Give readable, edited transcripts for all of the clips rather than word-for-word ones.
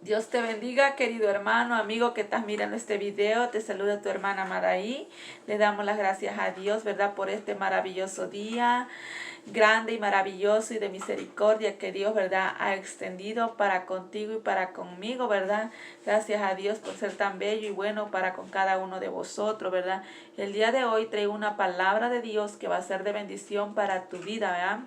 Dios te bendiga, querido hermano, amigo que estás mirando este video. Te saluda tu hermana Maraí. Le damos las gracias a Dios, ¿verdad? Por este maravilloso día, grande y maravilloso y de misericordia que Dios, ¿verdad? Ha extendido para contigo y para conmigo, ¿verdad? Gracias a Dios por ser tan bello y bueno para con cada uno de vosotros, ¿verdad? El día de hoy traigo una palabra de Dios que va a ser de bendición para tu vida, ¿verdad?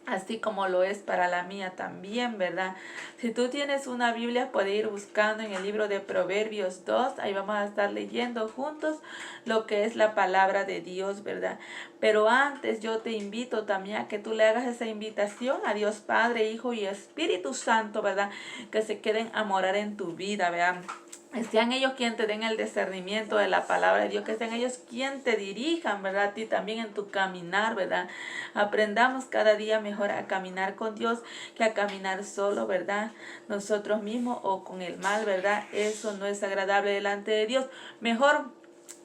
Así como lo es para la mía también, ¿verdad? Si tú tienes una Biblia, puedes ir buscando en el libro de Proverbios 2. Ahí vamos a estar leyendo juntos lo que es la palabra de Dios, ¿verdad? Pero antes yo te invito también a que tú le hagas esa invitación a Dios Padre, Hijo y Espíritu Santo, ¿verdad? Que se queden a morar en tu vida, ¿verdad? Que sean ellos quienes te den el discernimiento de la palabra de Dios, que sean ellos quienes te dirijan, ¿verdad? A ti también en tu caminar, ¿verdad? Aprendamos cada día mejor a caminar con Dios que a caminar solo, ¿verdad? Nosotros mismos o con el mal, ¿verdad? Eso no es agradable delante de Dios. Mejor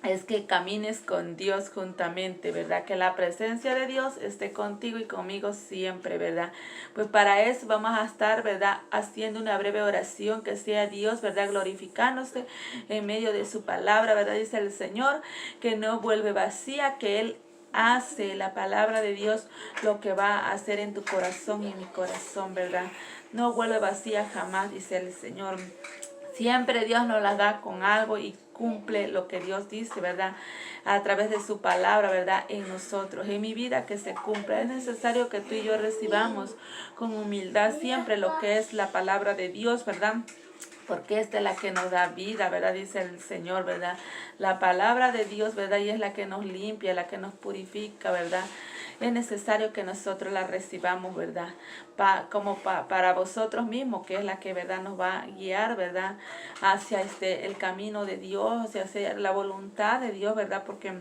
es que camines con Dios juntamente, ¿verdad? Que la presencia de Dios esté contigo y conmigo siempre, ¿verdad? Pues para eso vamos a estar, ¿verdad? Haciendo una breve oración que sea Dios, ¿verdad? Glorificándose en medio de su palabra, ¿verdad? Dice el Señor que no vuelve vacía, que Él hace la palabra de Dios lo que va a hacer en tu corazón y en mi corazón, ¿verdad? No vuelve vacía jamás, dice el Señor. Siempre Dios nos la da con algo y cumple lo que Dios dice, ¿verdad? A través de su palabra, ¿verdad? En nosotros, en mi vida que se cumpla. Es necesario que tú y yo recibamos con humildad siempre lo que es la palabra de Dios, ¿verdad? Porque esta es la que nos da vida, ¿verdad? Dice el Señor, ¿verdad? La palabra de Dios, ¿verdad? Y es la que nos limpia, la que nos purifica, ¿verdad? Es necesario que nosotros la recibamos, ¿verdad? Para vosotros mismos, que es la que, ¿verdad? Nos va a guiar, ¿verdad? Hacia el camino de Dios, hacia la voluntad de Dios, ¿verdad? Porque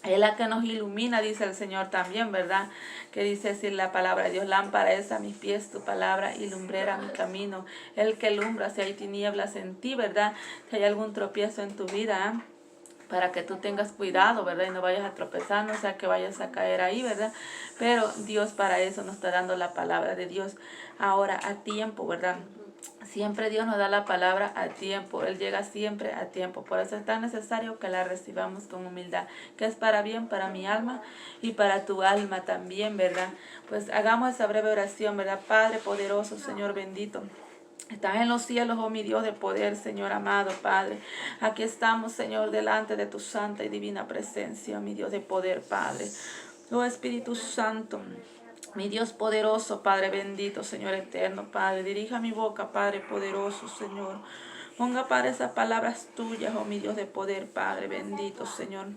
es la que nos ilumina, dice el Señor también, ¿verdad? Que dice así la palabra de Dios: lámpara es a mis pies tu palabra y lumbrera mi camino. El que lumbra si hay tinieblas en ti, ¿verdad? Si hay algún tropiezo en tu vida, ¿eh? Para que tú tengas cuidado, ¿verdad? Y no vayas a tropezar, no sea que vayas a caer ahí, ¿verdad? Pero Dios para eso nos está dando la palabra de Dios ahora a tiempo, ¿verdad? Siempre Dios nos da la palabra a tiempo. Él llega siempre a tiempo. Por eso es tan necesario que la recibamos con humildad, que es para bien, para mi alma y para tu alma también, ¿verdad? Pues hagamos esa breve oración, ¿verdad? Padre poderoso, Señor bendito. Estás en los cielos, oh mi Dios de poder, Señor amado, Padre. Aquí estamos, Señor, delante de tu santa y divina presencia, mi Dios de poder, Padre. Oh Espíritu Santo, mi Dios poderoso, Padre bendito, Señor eterno, Padre. Dirija mi boca, Padre poderoso, Señor. Ponga, Padre, esas palabras tuyas, oh mi Dios de poder, Padre bendito, Señor.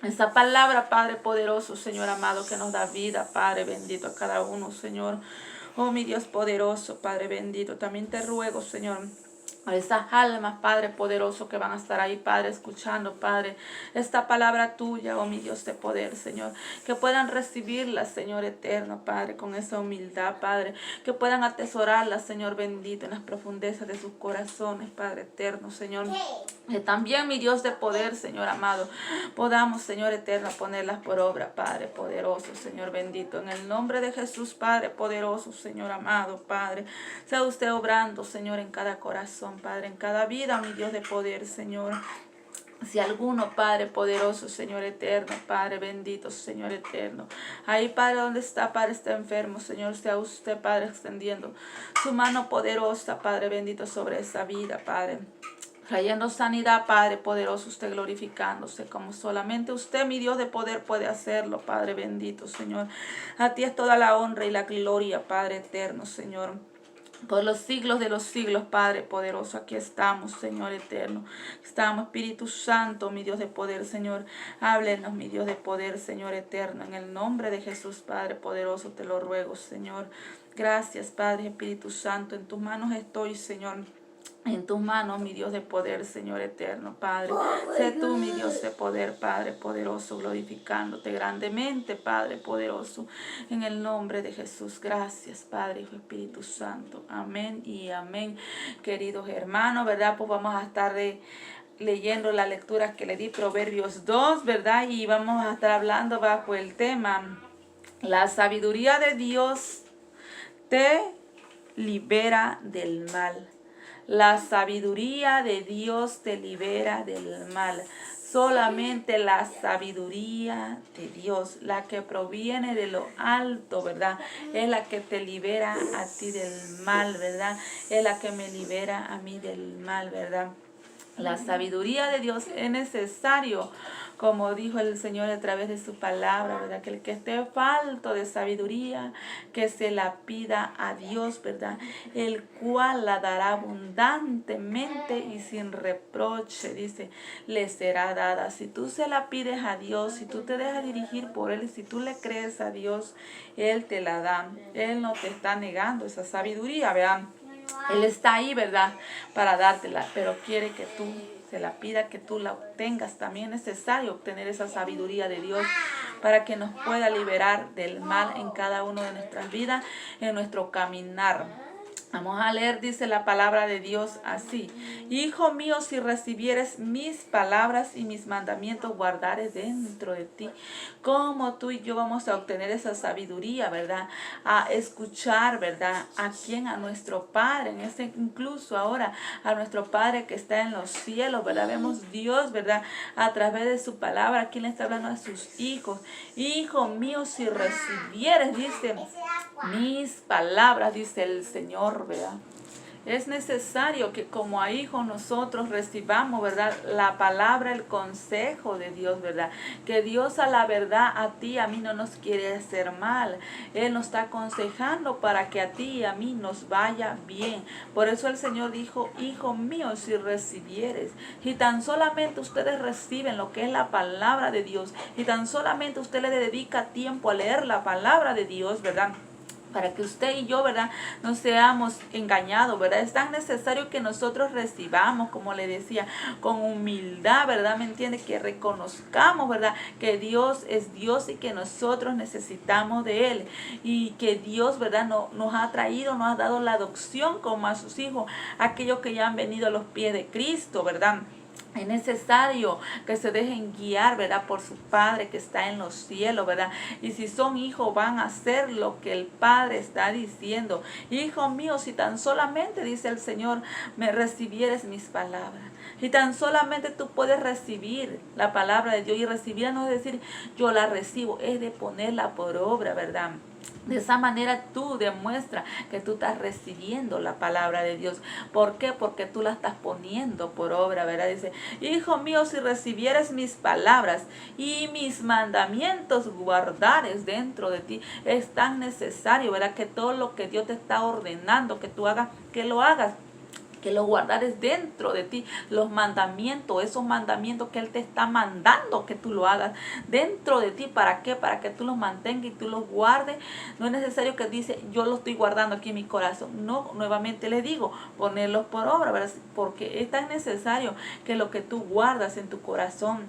Esa palabra, Padre poderoso, Señor amado, que nos da vida, Padre bendito, a cada uno, Señor. Oh, mi Dios poderoso, Padre bendito, también te ruego, Señor, a esas almas, Padre poderoso, que van a estar ahí, Padre, escuchando, Padre, esta palabra tuya, oh mi Dios de poder, Señor, que puedan recibirla, Señor eterno, Padre, con esa humildad, Padre, que puedan atesorarla, Señor bendito, en las profundezas de sus corazones, Padre eterno, Señor. Que también, mi Dios de poder, Señor amado, podamos, Señor eterno, ponerlas por obra, Padre poderoso, Señor bendito, en el nombre de Jesús, Padre poderoso, Señor amado, Padre, sea usted obrando, Señor, en cada corazón, Padre, en cada vida, mi Dios de poder, Señor. Si alguno, Padre poderoso, Señor eterno, Padre bendito, Señor eterno, ahí, Padre, donde está, Padre, está enfermo, Señor, sea usted, Padre, extendiendo su mano poderosa, Padre bendito, sobre esa vida, Padre. Trayendo sanidad, Padre poderoso, usted glorificándose como solamente usted, mi Dios de poder, puede hacerlo, Padre bendito, Señor. A ti es toda la honra y la gloria, Padre eterno, Señor. Por los siglos de los siglos, Padre poderoso, aquí estamos, Señor eterno. Estamos, Espíritu Santo, mi Dios de poder, Señor. Háblenos, mi Dios de poder, Señor eterno. En el nombre de Jesús, Padre poderoso, te lo ruego, Señor. Gracias, Padre, Espíritu Santo. En tus manos estoy, Señor. En tus manos, mi Dios de poder, Señor eterno, Padre. Sé tú, mi Dios de poder, Padre poderoso, glorificándote grandemente, Padre poderoso. En el nombre de Jesús, gracias, Padre, Hijo, Espíritu Santo. Amén y amén. Queridos hermanos, ¿verdad? Pues vamos a estar leyendo la lectura que le di, Proverbios 2, ¿verdad? Y vamos a estar hablando bajo el tema: la sabiduría de Dios te libera del mal. La sabiduría de Dios te libera del mal. Solamente la sabiduría de Dios, la que proviene de lo alto, ¿verdad? Es la que te libera a ti del mal, ¿verdad? Es la que me libera a mí del mal, ¿verdad? La sabiduría de Dios es necesario, como dijo el Señor a través de su palabra, ¿verdad? Que el que esté falto de sabiduría, que se la pida a Dios, ¿verdad? El cual la dará abundantemente y sin reproche, dice, le será dada. Si tú se la pides a Dios, si tú te dejas dirigir por Él, si tú le crees a Dios, Él te la da. Él no te está negando esa sabiduría, ¿verdad? Él está ahí, ¿verdad? Para dártela, pero quiere que tú se la pida, que tú la obtengas. También es necesario obtener esa sabiduría de Dios para que nos pueda liberar del mal en cada una de nuestras vidas, en nuestro caminar. Vamos a leer, dice la palabra de Dios así. Hijo mío, si recibieres mis palabras y mis mandamientos, guardares dentro de ti. Como tú y yo vamos a obtener esa sabiduría, ¿verdad? A escuchar, ¿verdad? ¿A quién? A nuestro Padre. Incluso ahora a nuestro Padre que está en los cielos, ¿verdad? Vemos Dios, ¿verdad? A través de su palabra. Aquí le está hablando a sus hijos. Hijo mío, si recibieres, dice, mis palabras, dice el Señor, ¿verdad? Es necesario que como a hijos nosotros recibamos, ¿verdad? La palabra, el consejo de Dios, ¿verdad? Que Dios a la verdad, a ti, a mí no nos quiere hacer mal. Él nos está aconsejando para que a ti y a mí nos vaya bien. Por eso el Señor dijo, hijo mío, si recibieres. Y tan solamente ustedes reciben lo que es la palabra de Dios. Y tan solamente usted le dedica tiempo a leer la palabra de Dios, ¿verdad? Para que usted y yo, ¿verdad? No seamos engañados, ¿verdad? Es tan necesario que nosotros recibamos, como le decía, con humildad, ¿verdad? ¿Me entiende? Que reconozcamos, ¿verdad? Que Dios es Dios y que nosotros necesitamos de Él. Y que Dios, ¿verdad? Nos ha traído, nos ha dado la adopción como a sus hijos, aquellos que ya han venido a los pies de Cristo, ¿verdad? Es necesario que se dejen guiar, ¿verdad? Por su Padre que está en los cielos, ¿verdad? Y si son hijos, van a hacer lo que el Padre está diciendo. Hijo mío, si tan solamente, dice el Señor, me recibieres mis palabras. Y tan solamente tú puedes recibir la palabra de Dios. Y recibir no es decir, yo la recibo, es de ponerla por obra, ¿verdad? De esa manera tú demuestras que tú estás recibiendo la palabra de Dios. ¿Por qué? Porque tú la estás poniendo por obra, ¿verdad? Dice, hijo mío, si recibieres mis palabras y mis mandamientos guardares dentro de ti, es tan necesario, ¿verdad? Que todo lo que Dios te está ordenando que tú hagas, que lo hagas. Que lo guardares dentro de ti, los mandamientos, esos mandamientos que Él te está mandando que tú lo hagas dentro de ti. ¿Para qué? Para que tú los mantengas y tú los guardes. No es necesario que dice, yo lo estoy guardando aquí en mi corazón. No, nuevamente le digo, ponerlos por obra, ¿verdad? Porque es tan necesario que lo que tú guardas en tu corazón,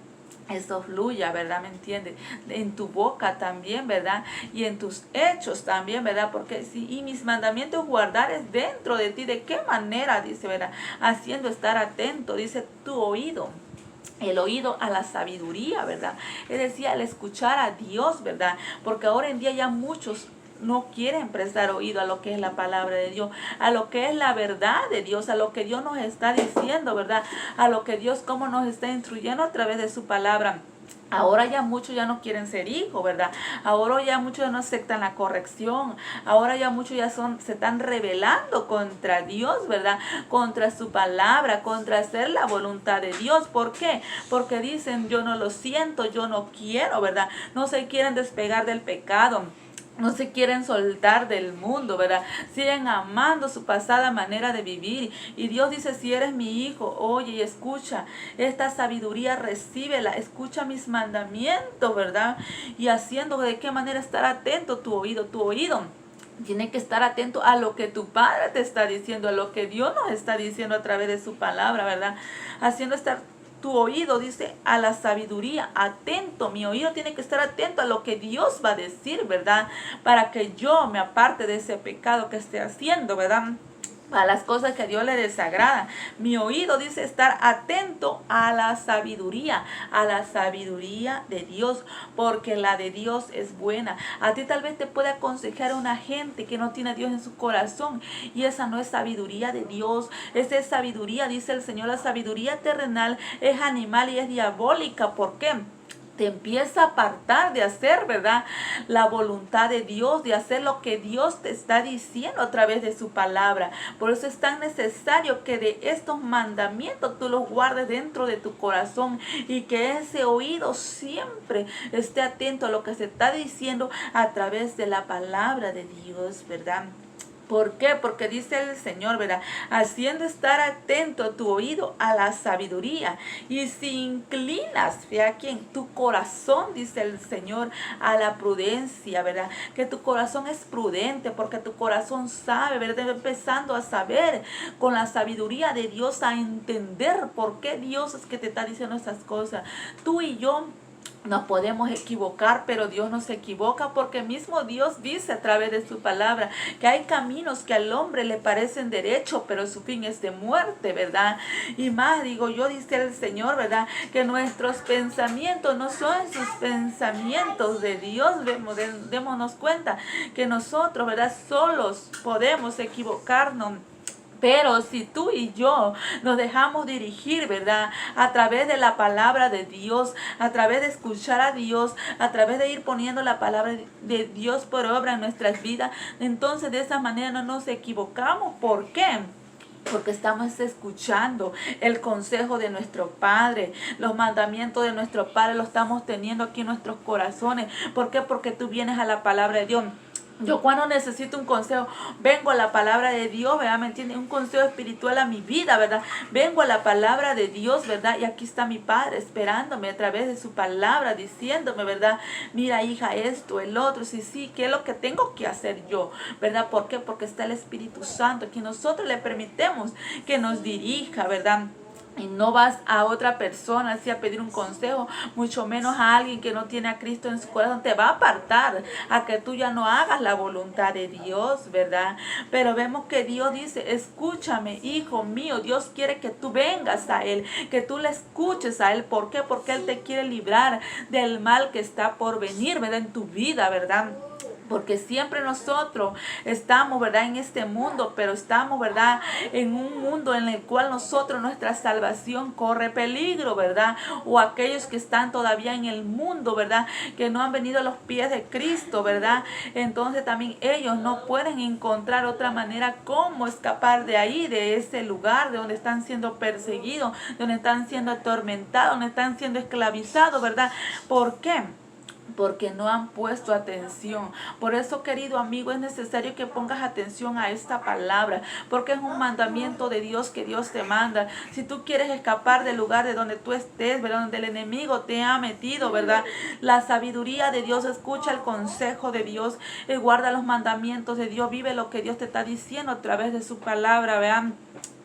eso fluya, ¿verdad? ¿Me entiendes? En tu boca también, ¿verdad? Y en tus hechos también, ¿verdad? Porque si y mis mandamientos guardares dentro de ti, ¿de qué manera? Dice, ¿verdad? Haciendo estar atento, dice tu oído. El oído a la sabiduría, ¿verdad? Es decir, al escuchar a Dios, ¿verdad? Porque ahora en día ya muchos no quieren prestar oído a lo que es la palabra de Dios, a lo que es la verdad de Dios, a lo que Dios nos está diciendo, ¿verdad? A lo que Dios como nos está instruyendo a través de su palabra. Ahora ya muchos ya no quieren ser hijos, ¿verdad? Ahora ya muchos ya no aceptan la corrección. Ahora ya muchos ya se están rebelando contra Dios, ¿verdad? Contra su palabra, contra hacer la voluntad de Dios. ¿Por qué? Porque dicen, yo no lo siento, yo no quiero, ¿verdad? No se quieren despegar del pecado. No se quieren soltar del mundo, ¿verdad? Siguen amando su pasada manera de vivir. Y Dios dice, si eres mi hijo, oye y escucha esta sabiduría, recíbela, escucha mis mandamientos, ¿verdad? Y haciendo de qué manera estar atento tu oído. Tiene que estar atento a lo que tu Padre te está diciendo, a lo que Dios nos está diciendo a través de su palabra, ¿verdad? Haciendo estar tu oído, dice, a la sabiduría, atento. Mi oído tiene que estar atento a lo que Dios va a decir, ¿verdad? Para que yo me aparte de ese pecado que esté haciendo, ¿verdad? a las cosas que a Dios le desagradan. Mi oído dice estar atento a la sabiduría de Dios, porque la de Dios es buena. A ti tal vez te puede aconsejar una gente que no tiene a Dios en su corazón, y esa no es sabiduría de Dios. Esa es sabiduría, dice el Señor, la sabiduría terrenal es animal y es diabólica. ¿Por qué? Te empieza a apartar de hacer, ¿verdad?, la voluntad de Dios, de hacer lo que Dios te está diciendo a través de su palabra. Por eso es tan necesario que de estos mandamientos tú los guardes dentro de tu corazón, y que ese oído siempre esté atento a lo que se está diciendo a través de la palabra de Dios, ¿verdad? ¿Por qué? Porque dice el Señor, ¿verdad?, haciendo estar atento tu oído a la sabiduría. Y si inclinas, fíjate aquí, en tu corazón, dice el Señor, a la prudencia, ¿verdad? Que tu corazón es prudente, porque tu corazón sabe, ¿verdad? Empezando a saber con la sabiduría de Dios, a entender por qué Dios es que te está diciendo esas cosas. Tú y yo nos podemos equivocar, pero Dios no se equivoca, porque mismo Dios dice a través de su palabra que hay caminos que al hombre le parecen derechos, pero su fin es de muerte, ¿verdad? Y más, digo yo, dice el Señor, ¿verdad?, que nuestros pensamientos no son sus pensamientos de Dios. Démonos cuenta que nosotros, ¿verdad?, solos podemos equivocarnos. Pero si tú y yo nos dejamos dirigir, ¿verdad?, a través de la palabra de Dios, a través de escuchar a Dios, a través de ir poniendo la palabra de Dios por obra en nuestras vidas, entonces de esa manera no nos equivocamos. ¿Por qué? Porque estamos escuchando el consejo de nuestro Padre, los mandamientos de nuestro Padre los estamos teniendo aquí en nuestros corazones. ¿Por qué? Porque tú vienes a la palabra de Dios. Yo cuando necesito un consejo, vengo a la palabra de Dios, ¿verdad? ¿Me entiendes? Un consejo espiritual a mi vida, ¿verdad? Vengo a la palabra de Dios, ¿verdad? Y aquí está mi Padre esperándome a través de su palabra, diciéndome, ¿verdad? Mira, hija, esto, el otro, sí, ¿qué es lo que tengo que hacer yo? ¿Verdad? ¿Por qué? Porque está el Espíritu Santo, que nosotros le permitemos que nos dirija, ¿verdad? Y no vas a otra persona así a pedir un consejo, mucho menos a alguien que no tiene a Cristo en su corazón. Te va a apartar a que tú ya no hagas la voluntad de Dios, ¿verdad? Pero vemos que Dios dice, escúchame, hijo mío. Dios quiere que tú vengas a Él, que tú le escuches a Él. ¿Por qué? Porque Él te quiere librar del mal que está por venir, ¿verdad?, en tu vida, ¿verdad? Porque siempre nosotros estamos, ¿verdad?, en este mundo, pero estamos, ¿verdad?, en un mundo en el cual nosotros, nuestra salvación corre peligro, ¿verdad? O aquellos que están todavía en el mundo, ¿verdad?, que no han venido a los pies de Cristo, ¿verdad? Entonces también ellos no pueden encontrar otra manera cómo escapar de ahí, de ese lugar de donde están siendo perseguidos, donde están siendo atormentados, donde están siendo esclavizados, ¿verdad? ¿Por qué? Porque no han puesto atención. Por eso, querido amigo, es necesario que pongas atención a esta palabra, porque es un mandamiento de Dios que Dios te manda. Si tú quieres escapar del lugar de donde tú estés, ¿verdad?, donde el enemigo te ha metido, ¿verdad?, la sabiduría de Dios, escucha el consejo de Dios, guarda los mandamientos de Dios, vive lo que Dios te está diciendo a través de su palabra, vean.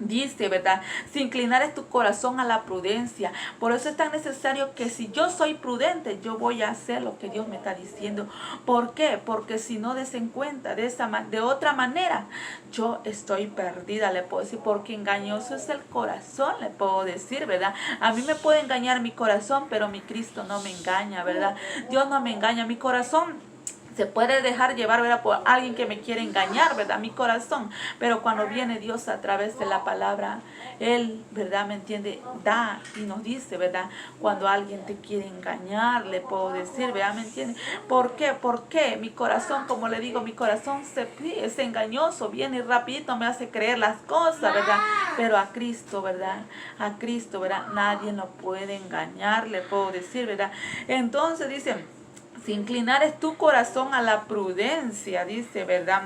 Dice, ¿verdad?, si inclinares tu corazón a la prudencia. Por eso es tan necesario que si yo soy prudente, yo voy a hacer lo que Dios me está diciendo. ¿Por qué? Porque si no des en cuenta de otra manera, yo estoy perdida, le puedo decir, porque engañoso es el corazón, le puedo decir, ¿verdad? A mí me puede engañar mi corazón, pero mi Cristo no me engaña, ¿verdad? Dios no me engaña, mi corazón se puede dejar llevar, ¿verdad?, por alguien que me quiere engañar, ¿verdad?, mi corazón. Pero cuando viene Dios a través de la palabra, Él, ¿verdad?, ¿me entiende?, da y nos dice, ¿verdad?, cuando alguien te quiere engañar, le puedo decir, ¿verdad?, ¿me entiende? ¿Por qué? Porque mi corazón, como le digo, mi corazón es engañoso, viene y rapidito me hace creer las cosas, ¿verdad? Pero a Cristo, ¿verdad?, a Cristo, ¿verdad?, nadie lo puede engañar, le puedo decir, ¿verdad? Entonces dicen, si inclinares tu corazón a la prudencia, dice, ¿verdad?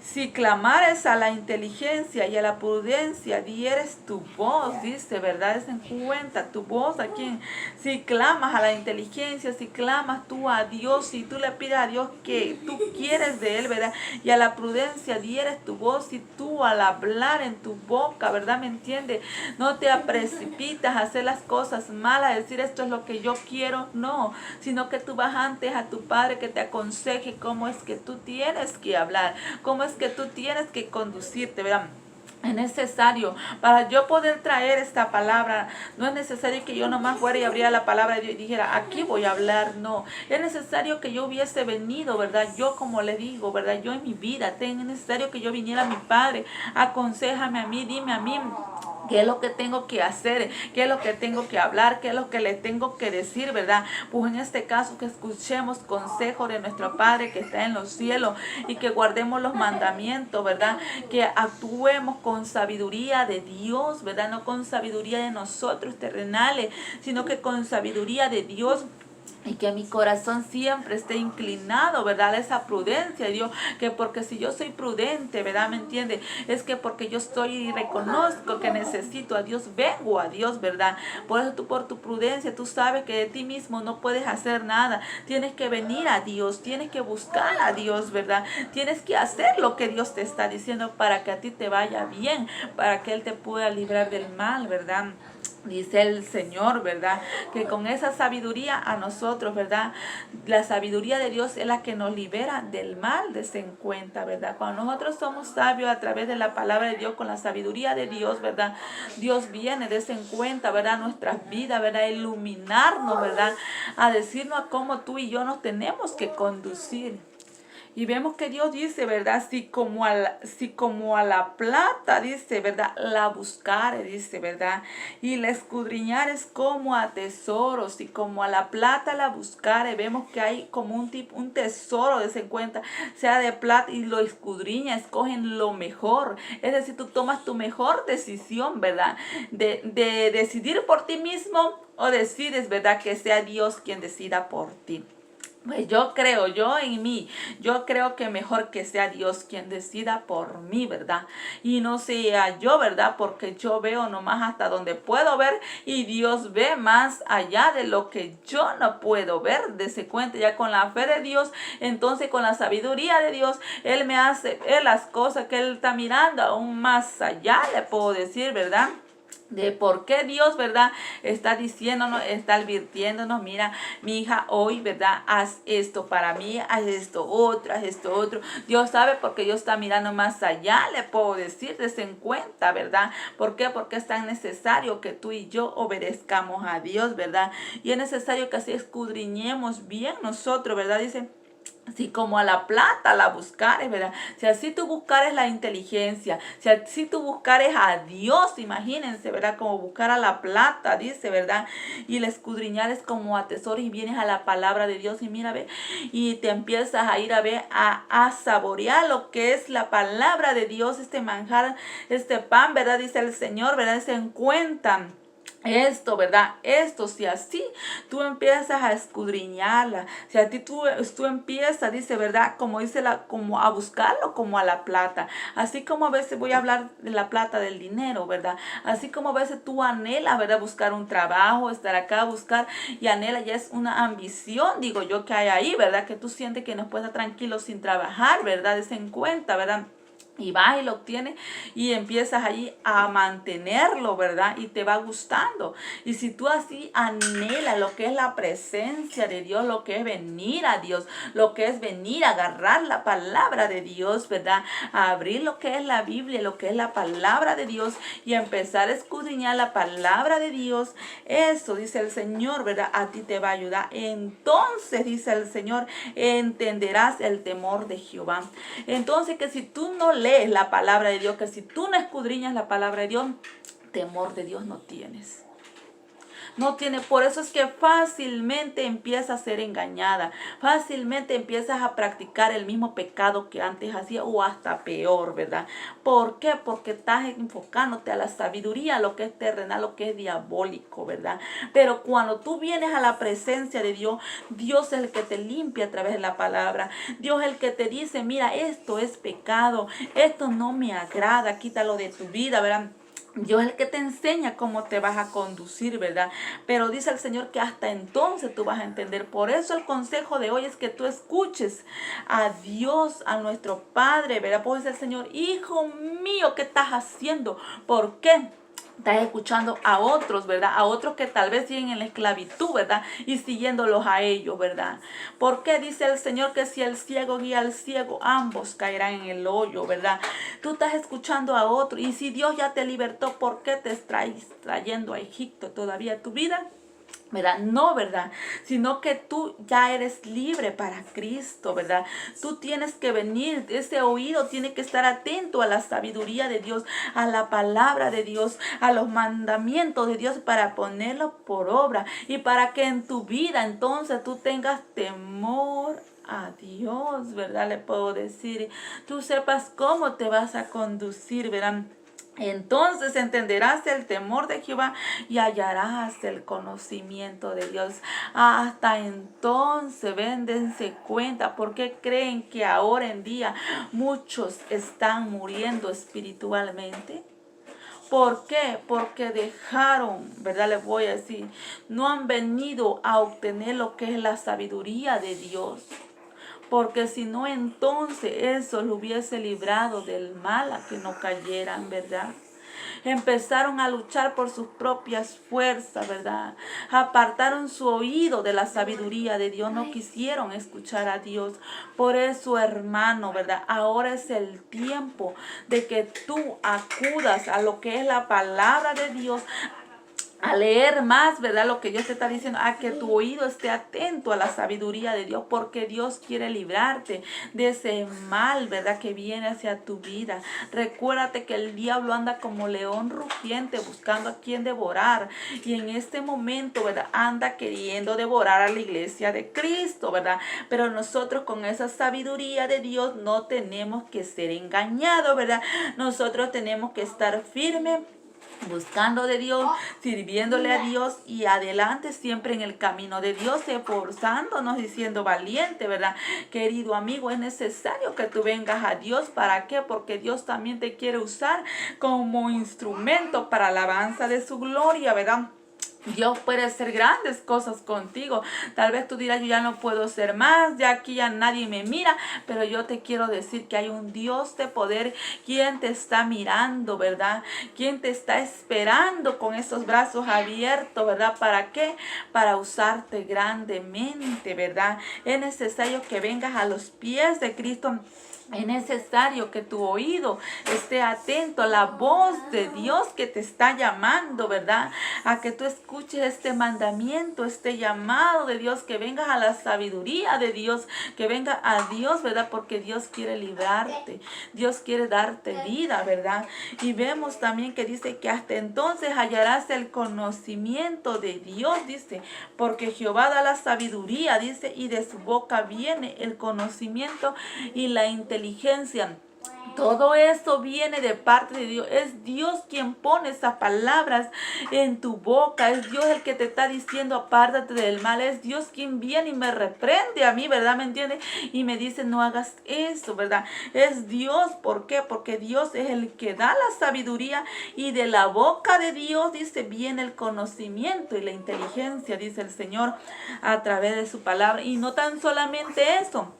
Si clamares a la inteligencia y a la prudencia, dieres tu voz, dice, ¿verdad? Es en cuenta tu voz a quien. Si clamas a la inteligencia, si clamas tú a Dios, si tú le pides a Dios que tú quieres de Él, ¿verdad? Y a la prudencia dieres tu voz, si tú al hablar en tu boca, ¿verdad? ¿Me entiendes? No te precipitas a hacer las cosas malas, a decir esto es lo que yo quiero, no, sino que tú vas antes a tu Padre que te aconseje cómo es que tú tienes que hablar, cómo es es que tú tienes que conducirte, ¿verdad? Es necesario, para yo poder traer esta palabra, no es necesario que yo nomás fuera y abriera la palabra de Dios y dijera, aquí voy a hablar, no. Es necesario que yo hubiese venido, ¿verdad? Yo como le digo, ¿verdad? Yo en mi vida, es necesario que yo viniera a mi Padre, aconséjame a mí, dime a mí. ¿Qué es lo que tengo que hacer? ¿Qué es lo que tengo que hablar? ¿Qué es lo que le tengo que decir, verdad? Pues en este caso que escuchemos consejo de nuestro Padre que está en los cielos y que guardemos los mandamientos, ¿verdad? Que actuemos con sabiduría de Dios, ¿verdad? No con sabiduría de nosotros terrenales, sino que con sabiduría de Dios. Y que mi corazón siempre esté inclinado, ¿verdad? A esa prudencia, Dios. Que porque si yo soy prudente, ¿verdad? ¿Me entiende? Es que porque yo estoy y reconozco que necesito a Dios, vengo a Dios, ¿verdad? Por eso tú, por tu prudencia, tú sabes que de ti mismo no puedes hacer nada. Tienes que venir a Dios, tienes que buscar a Dios, ¿verdad? Tienes que hacer lo que Dios te está diciendo para que a ti te vaya bien, para que Él te pueda librar del mal, ¿verdad? Dice el Señor, ¿verdad? Que con esa sabiduría a nosotros, ¿verdad? La sabiduría de Dios es la que nos libera del mal, de en cuenta, ¿verdad? Cuando nosotros somos sabios a través de la palabra de Dios, con la sabiduría de Dios, ¿verdad? Dios viene de en cuenta, ¿verdad? Nuestras vidas, ¿verdad? A iluminarnos, ¿verdad? A decirnos cómo tú y yo nos tenemos que conducir. Y vemos que Dios dice, ¿verdad? Si como a la plata, dice, ¿verdad? La buscare, dice, ¿verdad? Y la escudriñares como a tesoros. Si como a la plata la buscare, vemos que hay como un tesoro de 50, sea de plata, y lo escudriña, escogen lo mejor. Es decir, tú tomas tu mejor decisión, ¿verdad? De decidir por ti mismo, o decides, ¿verdad? Que sea Dios quien decida por ti. Pues yo creo que mejor que sea Dios quien decida por mí, ¿verdad? Y no sea yo, ¿verdad? Porque yo veo nomás hasta donde puedo ver y Dios ve más allá de lo que yo no puedo ver. Dese cuenta, ya con la fe de Dios, entonces con la sabiduría de Dios, Él me hace ver las cosas que Él está mirando aún más allá, le puedo decir, ¿verdad? De por qué Dios, ¿verdad? Está diciéndonos, está advirtiéndonos, mira, mi hija, hoy, ¿verdad? Haz esto para mí, haz esto otro, haz esto otro. Dios sabe porque Dios está mirando más allá, le puedo decir, desde en cuenta, ¿verdad? ¿Por qué? Porque es tan necesario que tú y yo obedezcamos a Dios, ¿verdad? Y es necesario que así escudriñemos bien nosotros, ¿verdad? Dice, si como a la plata la buscares, ¿verdad? Si así tú buscares la inteligencia, si así tú buscares a Dios, imagínense, ¿verdad? Como buscar a la plata, dice, ¿verdad? Y la escudriñares como a tesoro y vienes a la palabra de Dios y mira, ve, y te empiezas a ir a ver, a saborear lo que es la palabra de Dios, este manjar, este pan, ¿verdad? Dice el Señor, ¿verdad? Se encuentran. Esto, ¿verdad? Esto, si así tú empiezas a escudriñarla, si a ti tú empiezas, dice, ¿verdad? Como dice como a buscarlo como a la plata. Así como a veces voy a hablar de la plata, del dinero, ¿verdad? Así como a veces tú anhelas, ¿verdad? Buscar un trabajo, estar acá, buscar y anhela, ya es una ambición, digo yo, que hay ahí, ¿verdad? Que tú sientes que no puedes estar tranquilo sin trabajar, ¿verdad? Des en cuenta, ¿verdad? Y vas y lo obtienes y empiezas ahí a mantenerlo, ¿verdad? Y te va gustando. Y si tú así anhelas lo que es la presencia de Dios, lo que es venir a Dios, lo que es venir a agarrar la palabra de Dios, ¿verdad? A abrir lo que es la Biblia, lo que es la palabra de Dios y empezar a escudriñar la palabra de Dios. Eso, dice el Señor, ¿verdad? A ti te va a ayudar. Entonces, dice el Señor, entenderás el temor de Jehová. Entonces, que si tú no lees la palabra de Dios, que si tú no escudriñas la palabra de Dios, temor de Dios no tienes. No tiene, por eso es que fácilmente empiezas a ser engañada, fácilmente empiezas a practicar el mismo pecado que antes hacía o hasta peor, ¿verdad? ¿Por qué? Porque estás enfocándote a la sabiduría, a lo que es terrenal, lo que es diabólico, ¿verdad? Pero cuando tú vienes a la presencia de Dios, Dios es el que te limpia a través de la palabra. Dios es el que te dice, mira, esto es pecado, esto no me agrada, quítalo de tu vida, ¿verdad? Dios es el que te enseña cómo te vas a conducir, ¿verdad? Pero dice el Señor que hasta entonces tú vas a entender. Por eso el consejo de hoy es que tú escuches a Dios, a nuestro Padre, ¿verdad? Pues dice el Señor, hijo mío, ¿qué estás haciendo? ¿Por qué? Estás escuchando a otros, ¿verdad? A otros que tal vez siguen en la esclavitud, ¿verdad? Y siguiéndolos a ellos, ¿verdad? Porque dice el Señor que si el ciego guía al ciego, ambos caerán en el hoyo, ¿verdad? Tú estás escuchando a otros. Y si Dios ya te libertó, ¿por qué te estás trayendo a Egipto todavía tu vida? ¿Verdad? No, ¿verdad? Sino que tú ya eres libre para Cristo, ¿verdad? Tú tienes que venir, ese oído tiene que estar atento a la sabiduría de Dios, a la palabra de Dios, a los mandamientos de Dios para ponerlo por obra y para que en tu vida entonces tú tengas temor a Dios, ¿verdad? Le puedo decir, tú sepas cómo te vas a conducir, ¿verdad? Entonces entenderás el temor de Jehová y hallarás el conocimiento de Dios. Hasta entonces, dense cuenta, porque creen que ahora en día muchos están muriendo espiritualmente. ¿Por qué? Porque dejaron, ¿verdad? Les voy a decir, no han venido a obtener lo que es la sabiduría de Dios. Porque si no, entonces eso lo hubiese librado del mal a que no cayeran, ¿verdad? Empezaron a luchar por sus propias fuerzas, ¿verdad? Apartaron su oído de la sabiduría de Dios, no quisieron escuchar a Dios. Por eso, hermano, ¿verdad? Ahora es el tiempo de que tú acudas a lo que es la palabra de Dios, a leer más, ¿verdad? Lo que Dios te está diciendo, a que tu oído esté atento a la sabiduría de Dios, porque Dios quiere librarte de ese mal, ¿verdad? Que viene hacia tu vida. Recuérdate que el diablo anda como león rugiente buscando a quien devorar, y en este momento, ¿verdad? Anda queriendo devorar a la iglesia de Cristo, ¿verdad? Pero nosotros con esa sabiduría de Dios no tenemos que ser engañados, ¿verdad? Nosotros tenemos que estar firmes, buscando de Dios, sirviéndole a Dios y adelante siempre en el camino de Dios, esforzándonos y siendo valiente, ¿verdad? Querido amigo, es necesario que tú vengas a Dios. ¿Para qué? Porque Dios también te quiere usar como instrumento para la alabanza de su gloria, ¿verdad? Dios puede hacer grandes cosas contigo. Tal vez tú dirás, yo ya no puedo ser más, ya aquí ya nadie me mira, pero yo te quiero decir que hay un Dios de poder quien te está mirando, ¿verdad? Quien te está esperando con esos brazos abiertos, ¿verdad? ¿Para qué? Para usarte grandemente, ¿verdad? Es necesario que vengas a los pies de Cristo. Es necesario que tu oído esté atento a la voz de Dios que te está llamando, ¿verdad? A que tú escuches este mandamiento, este llamado de Dios, que vengas a la sabiduría de Dios, que venga a Dios, ¿verdad? Porque Dios quiere librarte, Dios quiere darte vida, ¿verdad? Y vemos también que dice que hasta entonces hallarás el conocimiento de Dios, dice, porque Jehová da la sabiduría, dice, y de su boca viene el conocimiento y la inteligencia. Todo eso viene de parte de Dios. Es Dios quien pone esas palabras en tu boca. Es Dios el que te está diciendo, apártate del mal. Es Dios quien viene y me reprende a mí, ¿verdad? ¿Me entiendes? Y me dice, no hagas eso, ¿verdad? Es Dios. ¿Por qué? Porque Dios es el que da la sabiduría, y de la boca de Dios, dice, viene el conocimiento y la inteligencia, dice el Señor, a través de su palabra. Y no tan solamente eso.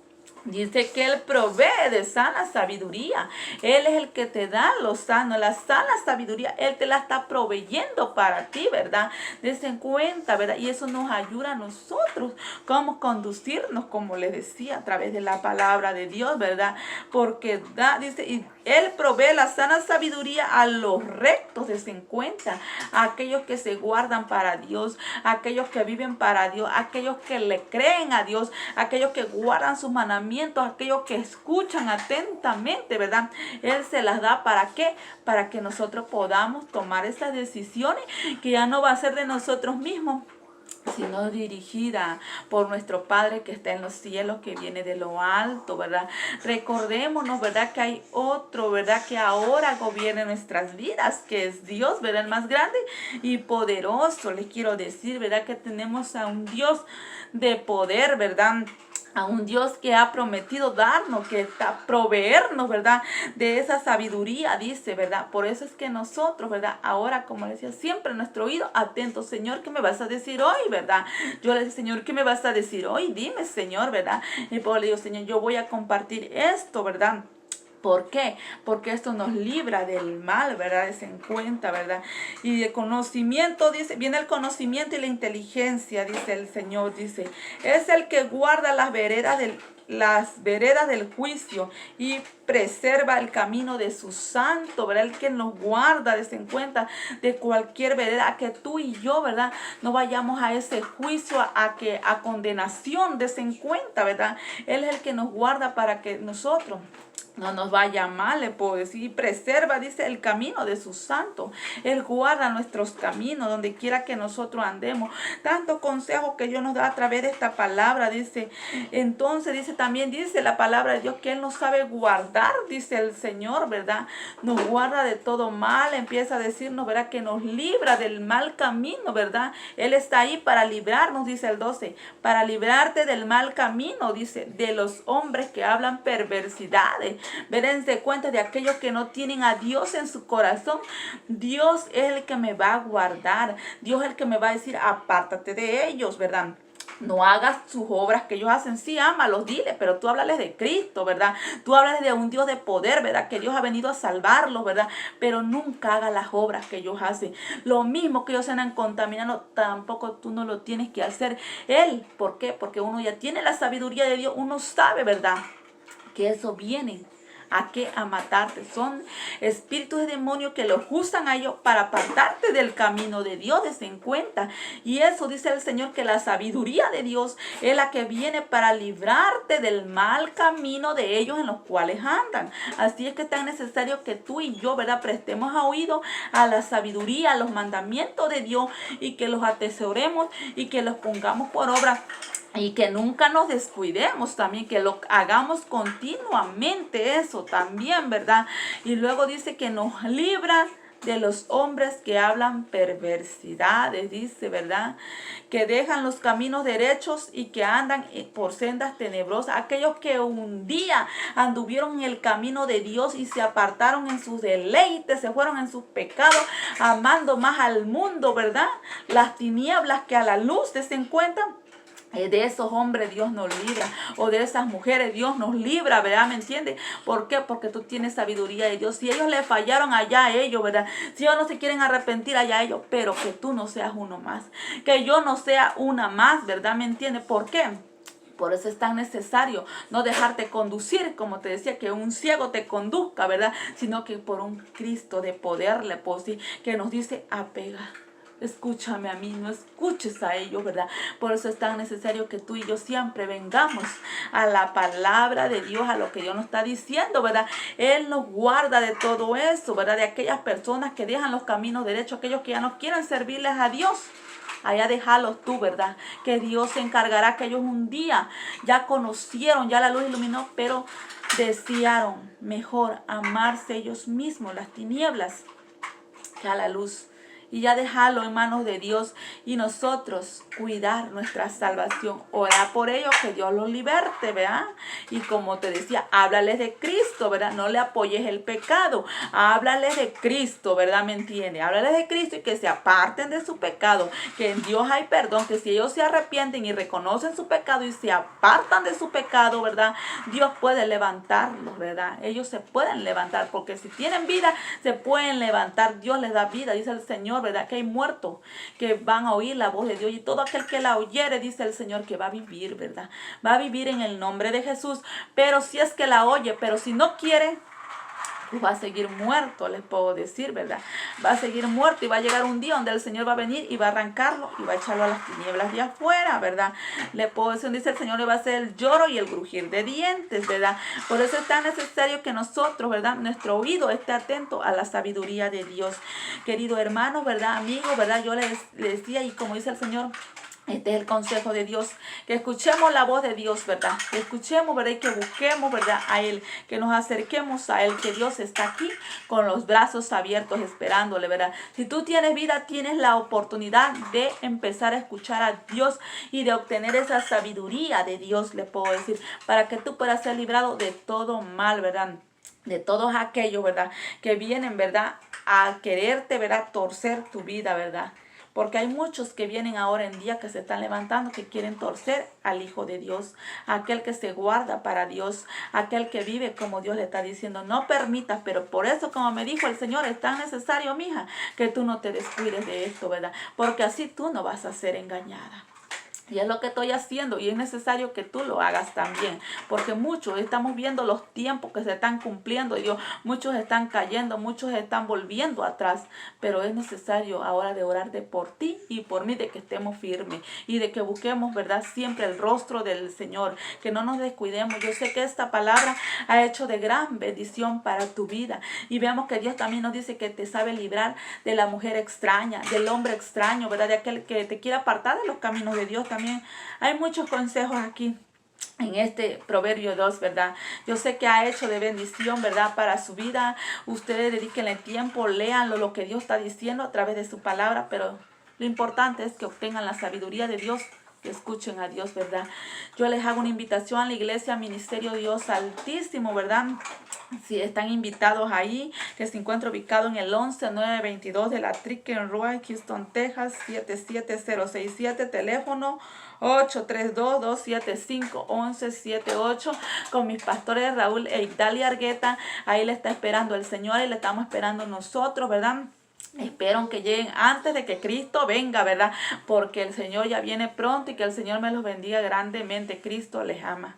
Dice que Él provee de sana sabiduría. Él es el que te da lo sano, la sana sabiduría. Él te la está proveyendo para ti, ¿verdad? Des en cuenta, ¿verdad? Y eso nos ayuda a nosotros cómo conducirnos, como les decía, a través de la palabra de Dios, ¿verdad? Porque dice, y Él provee la sana sabiduría a los rectos, des en cuenta, a aquellos que se guardan para Dios, a aquellos que viven para Dios, a aquellos que le creen a Dios, a aquellos que guardan sus mandamientos, aquellos que escuchan atentamente, ¿verdad? Él se las da, ¿para qué? Para que nosotros podamos tomar esas decisiones, que ya no va a ser de nosotros mismos, sino dirigida por nuestro Padre que está en los cielos, que viene de lo alto, ¿verdad? Recordémonos, ¿verdad? Que hay otro, ¿verdad? Que ahora gobierna nuestras vidas, que es Dios, ¿verdad? El más grande y poderoso. Les quiero decir, ¿verdad? Que tenemos a un Dios de poder, ¿verdad? A un Dios que ha prometido darnos, que está proveernos, ¿verdad? De esa sabiduría, dice, ¿verdad? Por eso es que nosotros, ¿verdad? Ahora, como le decía, siempre nuestro oído atento. Señor, ¿qué me vas a decir hoy, verdad? Yo le digo, Señor, ¿qué me vas a decir hoy? Dime, Señor, ¿verdad? Y pues le digo, Señor, yo voy a compartir esto, ¿verdad? ¿Por qué? Porque esto nos libra del mal, ¿verdad? Des en cuenta, ¿verdad? Y de conocimiento, dice, viene el conocimiento y la inteligencia, dice el Señor, dice, es el que guarda las veredas del juicio y preserva el camino de su santo, ¿verdad? El que nos guarda, des en cuenta, de cualquier vereda, a que tú y yo, ¿verdad? No vayamos a ese juicio, a condenación, des en cuenta, ¿verdad? Él es el que nos guarda para que nosotros no nos vaya mal, le puedo decir. Preserva, dice, el camino de su santo. Él guarda nuestros caminos donde quiera que nosotros andemos. Tantos consejos que Dios nos da a través de esta palabra, dice. Entonces, dice, también dice la palabra de Dios que Él nos sabe guardar, dice el Señor, ¿verdad? Nos guarda de todo mal. Empieza a decirnos, ¿verdad? Que nos libra del mal camino, ¿verdad? Él está ahí para librarnos, dice el 12. Para librarte del mal camino, dice, de los hombres que hablan perversidades. Dense cuenta de aquellos que no tienen a Dios en su corazón. Dios es el que me va a guardar. Dios es el que me va a decir, apártate de ellos, ¿verdad? No hagas sus obras que ellos hacen. Sí, ámalos, dile, pero tú háblales de Cristo, ¿verdad? Tú háblales de un Dios de poder, ¿verdad? Que Dios ha venido a salvarlos, ¿verdad? Pero nunca hagas las obras que ellos hacen. Lo mismo que ellos se han contaminado, tampoco tú no lo tienes que hacer. Él, ¿por qué? Porque uno ya tiene la sabiduría de Dios. Uno sabe, ¿verdad? Que eso viene. ¿A qué? A matarte. Son espíritus de demonios que los usan a ellos para apartarte del camino de Dios, des en cuenta. Y eso dice el Señor, que la sabiduría de Dios es la que viene para librarte del mal camino de ellos en los cuales andan. Así es que es tan necesario que tú y yo, ¿verdad?, prestemos oído a la sabiduría, a los mandamientos de Dios, y que los atesoremos y que los pongamos por obra. Y que nunca nos descuidemos también, que lo hagamos continuamente, eso también, ¿verdad? Y luego dice que nos libra de los hombres que hablan perversidades, dice, ¿verdad? Que dejan los caminos derechos y que andan por sendas tenebrosas. Aquellos que un día anduvieron en el camino de Dios y se apartaron en sus deleites, se fueron en sus pecados, amando más al mundo, ¿verdad? Las tinieblas que a la luz, se encuentran. De esos hombres Dios nos libra, o de esas mujeres Dios nos libra, ¿verdad? ¿Me entiendes? ¿Por qué? Porque tú tienes sabiduría de Dios. Si ellos le fallaron allá a ellos, ¿verdad? Si ellos no se quieren arrepentir allá a ellos, pero que tú no seas uno más, que yo no sea una más, ¿verdad? ¿Me entiendes? ¿Por qué? Por eso es tan necesario no dejarte conducir, como te decía, que un ciego te conduzca, ¿verdad? Sino que por un Cristo de poder, le puedo decir, que nos dice, apega. Escúchame a mí, no escuches a ellos, ¿verdad? Por eso es tan necesario que tú y yo siempre vengamos a la palabra de Dios, a lo que Dios nos está diciendo, ¿verdad? Él nos guarda de todo eso, ¿verdad? De aquellas personas que dejan los caminos derechos, aquellos que ya no quieren servirles a Dios. Allá déjalos tú, ¿verdad? Que Dios se encargará, que ellos un día ya conocieron, ya la luz iluminó, pero desearon mejor amarse ellos mismos, las tinieblas, que a la luz. Y ya dejarlo en manos de Dios, y nosotros cuidar nuestra salvación. Orar por ellos, que Dios los liberte, ¿verdad? Y como te decía, háblales de Cristo, ¿verdad? No le apoyes el pecado. Háblales de Cristo, ¿verdad? ¿Me entiendes? Háblales de Cristo y que se aparten de su pecado. Que en Dios hay perdón. Que si ellos se arrepienten y reconocen su pecado y se apartan de su pecado, ¿verdad? Dios puede levantarlos, ¿verdad? Ellos se pueden levantar, porque si tienen vida, se pueden levantar. Dios les da vida, dice el Señor, ¿verdad? Que hay muertos que van a oír la voz de Dios, y todo aquel que la oyere, dice el Señor, que va a vivir, ¿verdad? Va a vivir en el nombre de Jesús. Pero si es que la oye, pero si no quiere, pues va a seguir muerto, les puedo decir, ¿verdad? Va a seguir muerto, y va a llegar un día donde el Señor va a venir y va a arrancarlo y va a echarlo a las tinieblas de afuera, ¿verdad? Le puedo decir, dice el Señor, le va a hacer el lloro y el crujir de dientes, ¿verdad? Por eso es tan necesario que nosotros, ¿verdad?, nuestro oído esté atento a la sabiduría de Dios. Querido hermano, ¿verdad? Amigo, ¿verdad? Yo les decía, y como dice el Señor, este es el consejo de Dios, que escuchemos la voz de Dios, ¿verdad? Que escuchemos, ¿verdad? Y que busquemos, ¿verdad?, a Él, que nos acerquemos a Él, que Dios está aquí con los brazos abiertos esperándole, ¿verdad? Si tú tienes vida, tienes la oportunidad de empezar a escuchar a Dios y de obtener esa sabiduría de Dios, le puedo decir, para que tú puedas ser librado de todo mal, ¿verdad? De todos aquellos, ¿verdad?, que vienen, ¿verdad?, a quererte, ¿verdad?, torcer tu vida, ¿verdad? porque hay muchos que vienen ahora en día que se están levantando, que quieren torcer al Hijo de Dios, aquel que se guarda para Dios, aquel que vive como Dios le está diciendo. No permitas, pero por eso, como me dijo el Señor, es tan necesario, mija, que tú no te descuides de esto, ¿verdad? Porque así tú no vas a ser engañada. Y es lo que estoy haciendo y es necesario que tú lo hagas también, porque muchos estamos viendo los tiempos que se están cumpliendo y muchos están cayendo, muchos están volviendo atrás, pero es necesario ahora de orar de por ti y por mí, de que estemos firmes y de que busquemos, ¿verdad?, siempre el rostro del Señor, que no nos descuidemos. Yo sé que esta palabra ha hecho de gran bendición para tu vida y veamos que Dios también nos dice que te sabe librar de la mujer extraña, del hombre extraño, ¿verdad?, de aquel que te quiere apartar de los caminos de Dios. También hay muchos consejos aquí en este Proverbio 2, ¿verdad? Yo sé que ha hecho de bendición, ¿verdad?, para su vida. Ustedes dedíquenle tiempo, léanlo, lo que Dios está diciendo a través de su palabra, pero lo importante es que obtengan la sabiduría de Dios, que escuchen a Dios, ¿verdad? Yo les hago una invitación a la iglesia Ministerio Dios Altísimo, ¿verdad? Si están invitados ahí, que se encuentra ubicado en el 11922 de la Tricken Road, Houston, Texas, 77067, teléfono 832-275-1178, con mis pastores Raúl e Igdalia Argueta. Ahí le está esperando el Señor y le estamos esperando nosotros, ¿verdad? Espero que lleguen antes de que Cristo venga, ¿verdad? Porque el Señor ya viene pronto y que el Señor me los bendiga grandemente. Cristo les ama.